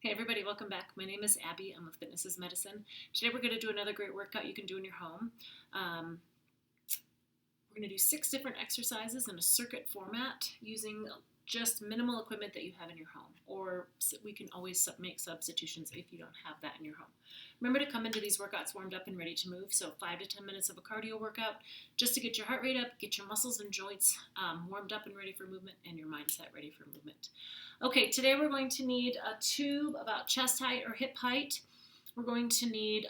Hey everybody, welcome back. My name is Abby. I'm with Fitness is Medicine. Today we're going to do another great workout you can do in your home. We're going to do 6 different exercises in a circuit format using just minimal equipment that you have in your home. Or we can always make substitutions if you don't have that in your home. Remember to come into these workouts warmed up and ready to move. So 5 to 10 minutes of a cardio workout just to get your heart rate up, get your muscles and joints warmed up and ready for movement, and your mindset ready for movement. Okay, today we're going to need a tube about chest height or hip height. We're going to need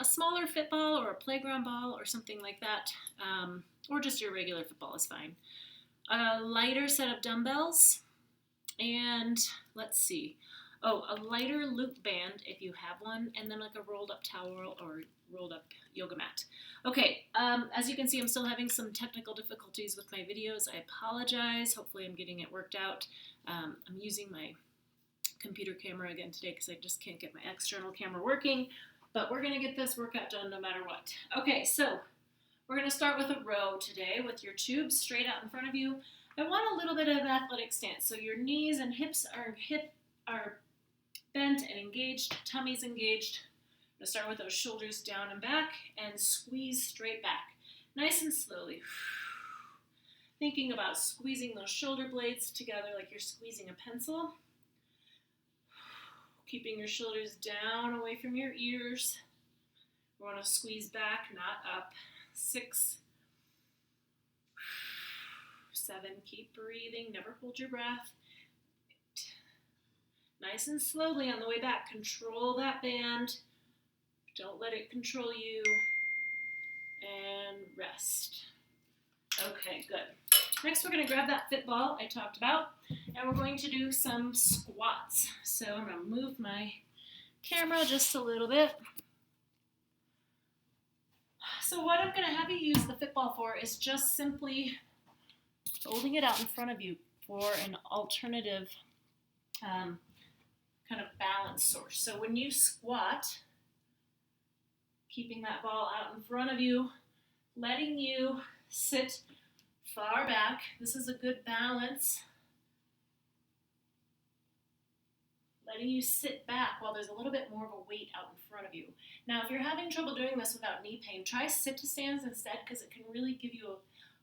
a smaller fit ball or a playground ball or something like that, or just your regular football is fine. A lighter set of dumbbells, and let's see. Oh, a lighter loop band if you have one, and then like a rolled up towel or rolled up yoga mat. Okay, as you can see, I'm still having some technical difficulties with my videos. I apologize. Hopefully I'm getting it worked out. I'm using my computer camera again today because I just can't get my external camera working, but we're going to get this workout done no matter what. Okay, so we're going to start with a row today with your tubes straight out in front of you. I want a little bit of an athletic stance, so your knees and hips are bent and engaged, tummy's engaged. I'm going to start with those shoulders down and back and squeeze straight back, nice and slowly. Thinking about squeezing those shoulder blades together like you're squeezing a pencil. Keeping your shoulders down away from your ears. We want to squeeze back, not up. 6, 7, keep breathing, never hold your breath. 8. Nice and slowly on the way back, control that band. Don't let it control you. And rest. Okay, good. Next, we're going to grab that fit ball I talked about, and we're going to do some squats. So I'm going to move my camera just a little bit. So what I'm going to have you use the fit ball for is just simply holding it out in front of you for an alternative kind of balance source. So when you squat, keeping that ball out in front of you, letting you sit far back. This is a good balance. Letting you sit back while there's a little bit more of a weight out in front of you. Now, if you're having trouble doing this without knee pain, try sit to stands instead because it can really give you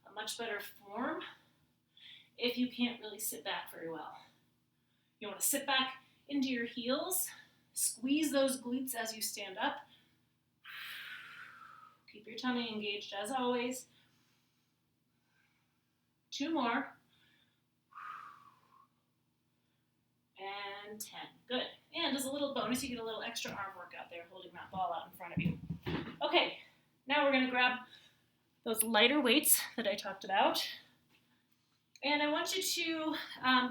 a much better form if you can't really sit back very well. You want to sit back into your heels, squeeze those glutes as you stand up. Keep your tummy engaged as always. 2 more. And 10. Good. And as a little bonus, you get a little extra arm workout there holding that ball out in front of you. Okay, now we're going to grab those lighter weights that I talked about. And I want you to,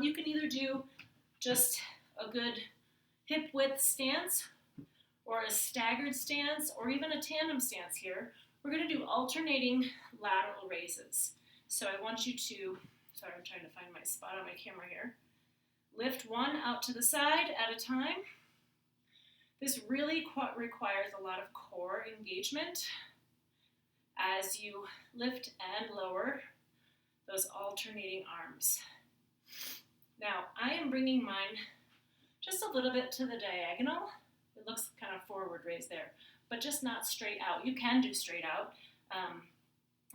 you can either do just a good hip width stance or a staggered stance or even a tandem stance here. We're going to do alternating lateral raises. So I want you to, sorry, I'm trying to find my spot on my camera here. Lift one out to the side at a time. This really requires a lot of core engagement as you lift and lower those alternating arms. Now, I am bringing mine just a little bit to the diagonal. It looks kind of forward raised there, but just not straight out. You can do straight out.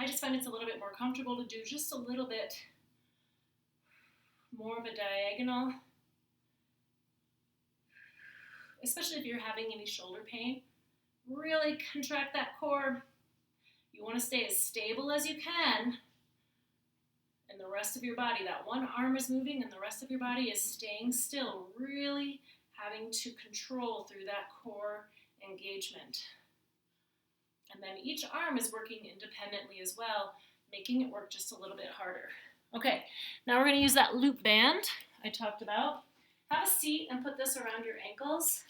I just find it's a little bit more comfortable to do just a little bit more of a diagonal, especially if you're having any shoulder pain. Really contract that core. You want to stay as stable as you can in the rest of your body. That one arm is moving and the rest of your body is staying still, really having to control through that core engagement. And then each arm is working independently as well, making it work just a little bit harder. Okay, now we're going to use that loop band I talked about. Have a seat and put this around your ankles.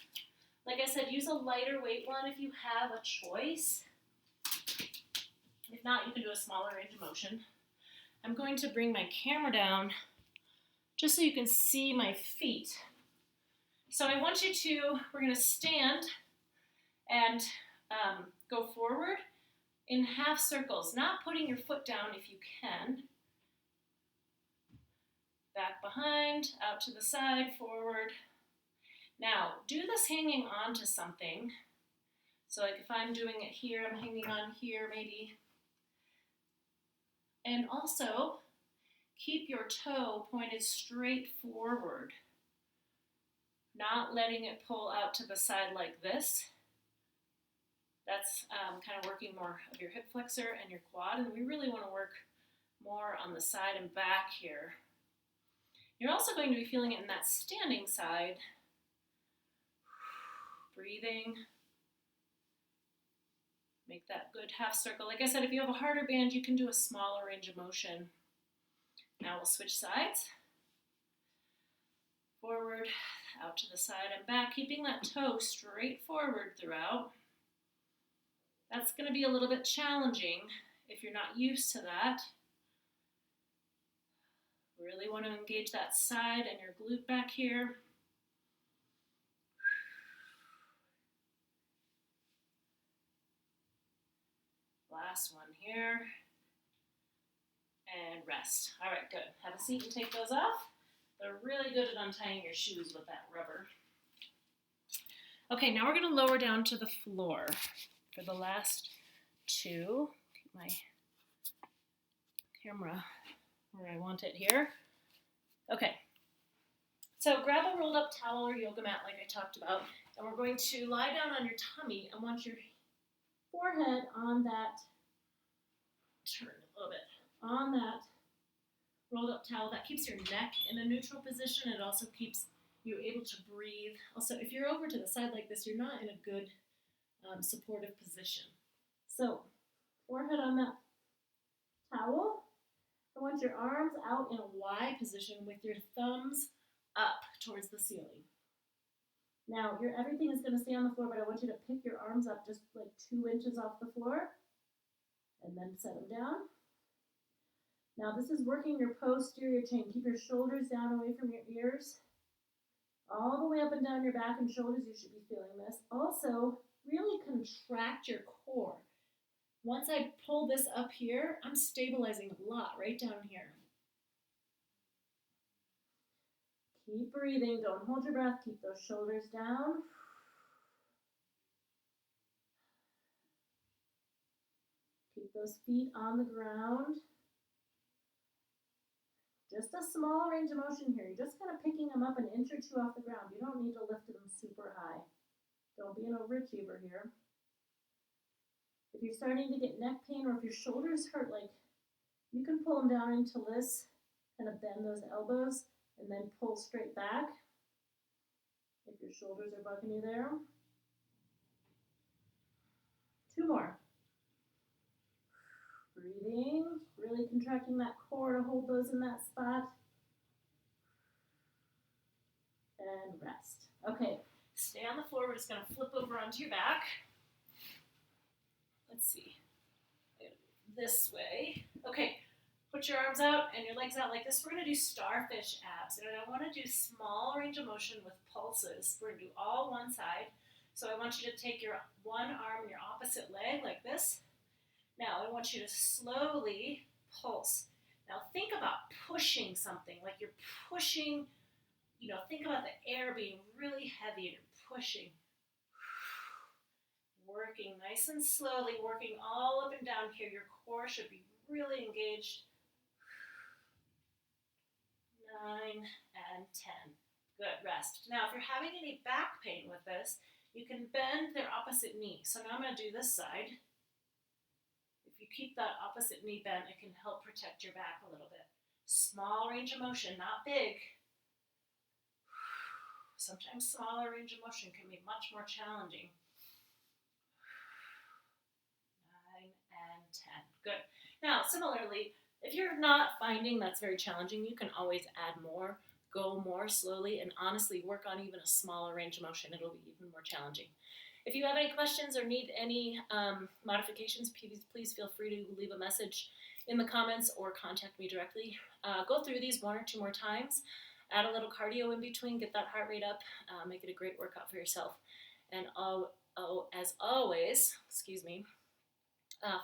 Like I said, use a lighter weight one if you have a choice. If not, you can do a smaller range of motion. I'm going to bring my camera down just so you can see my feet. So I want you to, we're going to stand and go forward in half circles, not putting your foot down if you can. Back behind, out to the side, forward. Now, do this hanging on to something. So like if I'm doing it here, I'm hanging on here maybe. And also, keep your toe pointed straight forward, not letting it pull out to the side like this. That's kind of working more of your hip flexor and your quad, and we really want to work more on the side and back here. You're also going to be feeling it in that standing side. Breathing. Make that good half circle. Like I said, if you have a harder band, you can do a smaller range of motion. Now we'll switch sides. Forward, out to the side and back, keeping that toe straight forward throughout. That's going to be a little bit challenging if you're not used to that. Really want to engage that side and your glute back here. Last one here. And rest. All right, good. Have a seat and take those off. They're really good at untying your shoes with that rubber. Okay, now we're going to lower down to the floor for the last two. Keep my camera where I want it here. Okay, so grab a rolled up towel or yoga mat like I talked about, and we're going to lie down on your tummy and want your forehead on that, turn a little bit, on that rolled up towel. That keeps your neck in a neutral position. It also keeps you able to breathe. Also, if you're over to the side like this, you're not in a good supportive position. So, forehead on that towel. I want your arms out in a Y position with your thumbs up towards the ceiling. Now, everything is going to stay on the floor, but I want you to pick your arms up just like 2 inches off the floor and then set them down. Now, this is working your posterior chain. Keep your shoulders down away from your ears. All the way up and down your back and shoulders, you should be feeling this. Also, really contract your core. Once I pull this up here, I'm stabilizing a lot right down here. Keep breathing. Don't hold your breath. Keep those shoulders down. Keep those feet on the ground. Just a small range of motion here. You're just kind of picking them up an inch or 2 off the ground. You don't need to lift them super high. Don't be an overachiever here. If you're starting to get neck pain or if your shoulders hurt, like you can pull them down into this, kind of bend those elbows and then pull straight back. If your shoulders are bugging you there. 2 more. Breathing, really contracting that core to hold those in that spot. And rest. Okay, stay on the floor. We're just going to flip over onto your back. Let's see. This way. Okay, put your arms out and your legs out like this. We're going to do starfish abs. And I want to do small range of motion with pulses. We're going to do all one side. So I want you to take your one arm and your opposite leg like this. Now I want you to slowly pulse. Now think about pushing something, like you're pushing, think about the air being really heavy and you're pushing. Working nice and slowly, working all up and down here. Your core should be really engaged. 9 and 10. Good, rest. Now, if you're having any back pain with this, you can bend their opposite knee. So now I'm going to do this side. If you keep that opposite knee bent, it can help protect your back a little bit. Small range of motion, not big. Sometimes smaller range of motion can be much more challenging. 9 and 10. Good. Now, similarly, if you're not finding that's very challenging, you can always add more, go more slowly, and honestly work on even a smaller range of motion. It'll be even more challenging. If you have any questions or need any modifications, please feel free to leave a message in the comments or contact me directly. Go through these 1 or 2 more times. Add a little cardio in between, get that heart rate up, make it a great workout for yourself. And as always,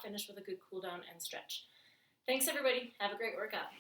finish with a good cool down and stretch. Thanks everybody. Have a great workout.